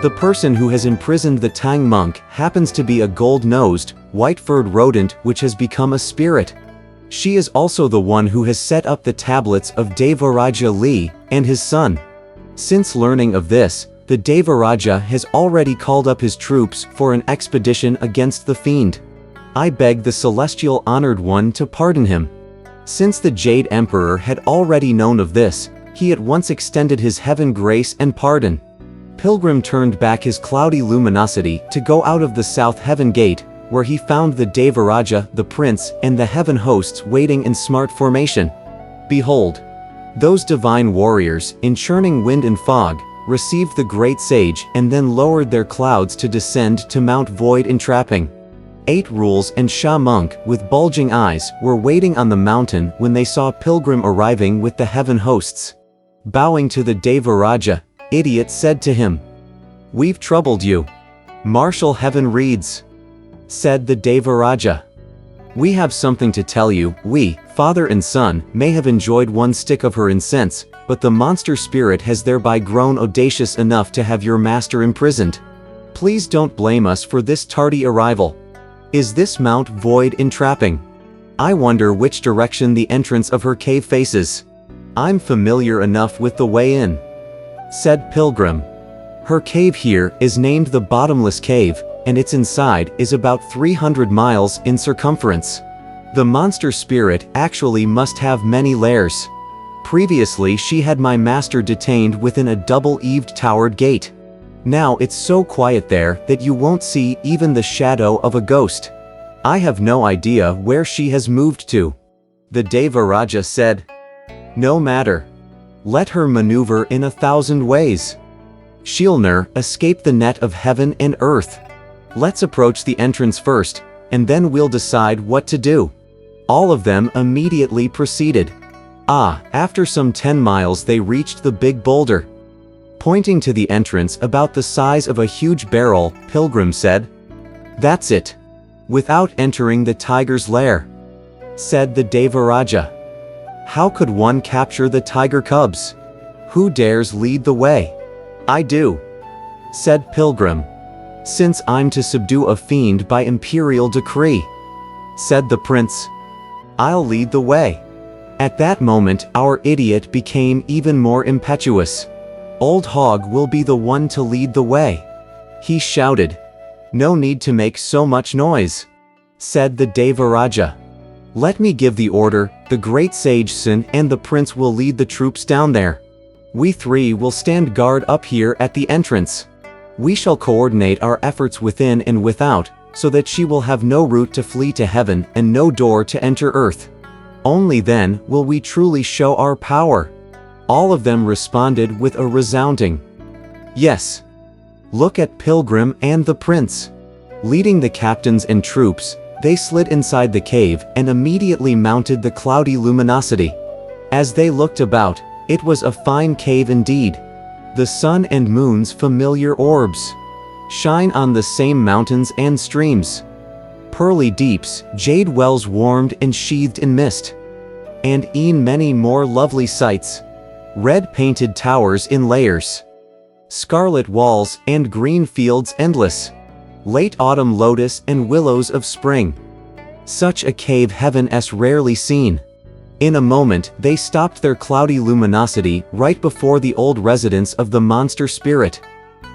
The person who has imprisoned the Tang monk happens to be a gold-nosed, white-furred rodent which has become a spirit. She is also the one who has set up the tablets of Devaraja Li and his son. Since learning of this, the Devaraja has already called up his troops for an expedition against the fiend. I beg the celestial honored one to pardon him. Since the Jade Emperor had already known of this, he at once extended his heaven grace and pardon. Pilgrim turned back his cloudy luminosity to go out of the south heaven gate, where he found the Devaraja, the prince, and the heaven hosts waiting in smart formation. Behold, those divine warriors, in churning wind and fog, received the great sage and then lowered their clouds to descend to Mount Void entrapping. 8 rules and Sha monk with bulging eyes were waiting on the mountain when they saw Pilgrim arriving with the heaven hosts. Bowing to the Devaraja, Idiot said to him, "We've troubled you. Martial heaven reads," said the Devaraja. "We have something to tell you. We, father and son, may have enjoyed one stick of her incense, but the monster spirit has thereby grown audacious enough to have your master imprisoned. Please don't blame us for this tardy arrival. Is this Mount Void entrapping? I wonder which direction the entrance of her cave faces. I'm familiar enough with the way in," said Pilgrim. "Her cave here is named the Bottomless Cave, and its inside is about 300 miles in circumference. The monster spirit actually must have many layers. Previously she had my master detained within a double-eaved towered gate. Now it's so quiet there that you won't see even the shadow of a ghost. I have no idea where she has moved to." The Devaraja said, "No matter. Let her maneuver in 1,000 ways. She'll ne'er escape the net of heaven and earth. Let's approach the entrance first, and then we'll decide what to do." All of them immediately proceeded. After some 10 miles they reached the big boulder. Pointing to the entrance about the size of a huge barrel, Pilgrim said, "That's it. Without entering the tiger's lair," said the Devaraja. "How could one capture the tiger cubs? Who dares lead the way?" "I do," said Pilgrim. "Since I'm to subdue a fiend by imperial decree," said the prince. "I'll lead the way." At that moment our idiot became even more impetuous. "Old Hog will be the one to lead the way," he shouted. "No need to make so much noise," said the Devaraja. "Let me give the order, the great sage Sin and the prince will lead the troops down there. We 3 will stand guard up here at the entrance. We shall coordinate our efforts within and without, so that she will have no route to flee to heaven and no door to enter earth. Only then will we truly show our power." All of them responded with a resounding yes. Look at Pilgrim and the prince. Leading the captains and troops, they slid inside the cave and immediately mounted the cloudy luminosity. As they looked about, it was a fine cave indeed. The sun and moon's familiar orbs shine on the same mountains and streams. Pearly deeps, jade wells warmed and sheathed in mist. And e'en many more lovely sights. Red painted towers in layers. Scarlet walls and green fields endless. Late autumn lotus and willows of spring. Such a cave heaven-s rarely seen. In a moment they stopped their cloudy luminosity right before the old residence of the monster spirit.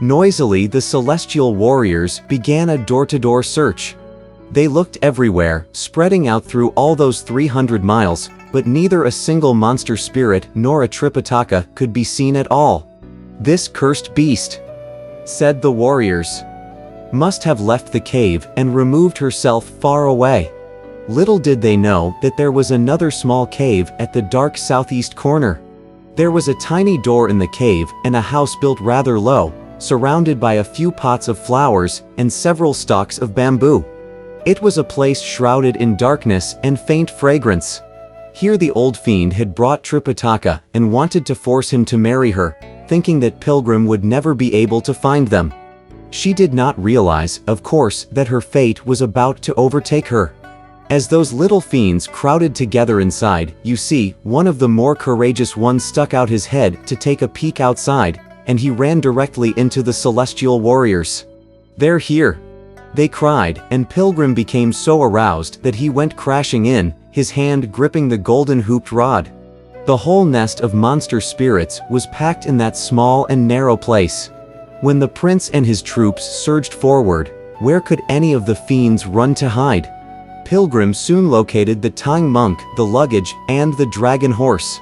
Noisily the celestial warriors began a door-to-door search. They looked everywhere, spreading out through all those 300 miles, but neither a single monster spirit nor a Tripitaka could be seen at all. "This cursed beast," said the warriors, "must have left the cave and removed herself far away." Little did they know that there was another small cave at the dark southeast corner. There was a tiny door in the cave and a house built rather low, surrounded by a few pots of flowers and several stalks of bamboo. It was a place shrouded in darkness and faint fragrance. Here the old fiend had brought Tripitaka and wanted to force him to marry her, thinking that Pilgrim would never be able to find them. She did not realize, of course, that her fate was about to overtake her. As those little fiends crowded together inside, you see, one of the more courageous ones stuck out his head to take a peek outside, and he ran directly into the celestial warriors. "They're here!" they cried, and Pilgrim became so aroused that he went crashing in, his hand gripping the golden hooped rod. The whole nest of monster spirits was packed in that small and narrow place. When the prince and his troops surged forward, where could any of the fiends run to hide? Pilgrim soon located the Tang monk, the luggage, and the dragon horse.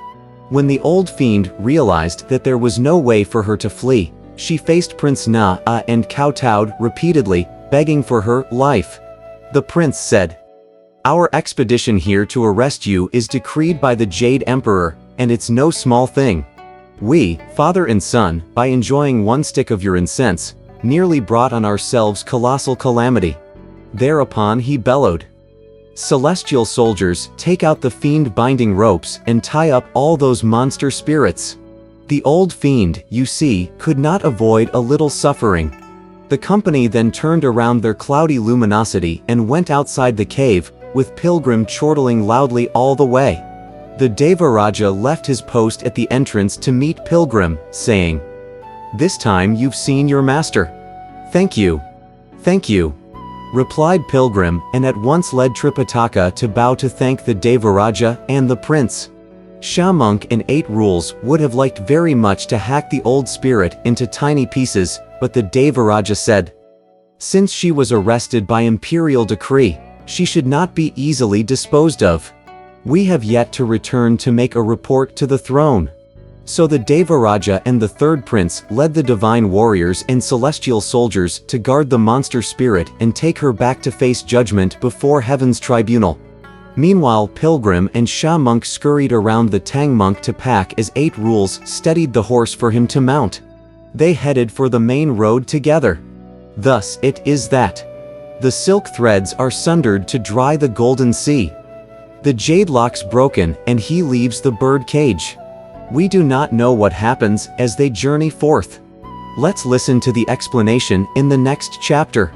When the old fiend realized that there was no way for her to flee, she faced Prince Na and kowtowed repeatedly, begging for her life. The prince said, "Our expedition here to arrest you is decreed by the Jade Emperor, and it's no small thing. We, father and son, by enjoying one stick of your incense, nearly brought on ourselves colossal calamity." Thereupon he bellowed, "Celestial soldiers, take out the fiend binding ropes and tie up all those monster spirits." The old fiend, you see, could not avoid a little suffering. The company then turned around their cloudy luminosity and went outside the cave, with Pilgrim chortling loudly all the way. The Devaraja left his post at the entrance to meet Pilgrim, saying, "This time you've seen your master." "Thank you. Thank you," replied Pilgrim, and at once led Tripitaka to bow to thank the Devaraja and the prince. Shamunk and 8 Rules would have liked very much to hack the old spirit into tiny pieces, but the Devaraja said, since she was arrested by imperial decree, she should not be easily disposed of. We have yet to return to make a report to the throne. So the Devaraja and the third prince led the divine warriors and celestial soldiers to guard the monster spirit and take her back to face judgment before heaven's tribunal. Meanwhile, Pilgrim and Shamunk scurried around the Tang monk to pack as 8 Rules steadied the horse for him to mount. They headed for the main road together. Thus it is that the silk threads are sundered to dry the golden sea. The jade lock's broken, and he leaves the bird cage. We do not know what happens as they journey forth. Let's listen to the explanation in the next chapter.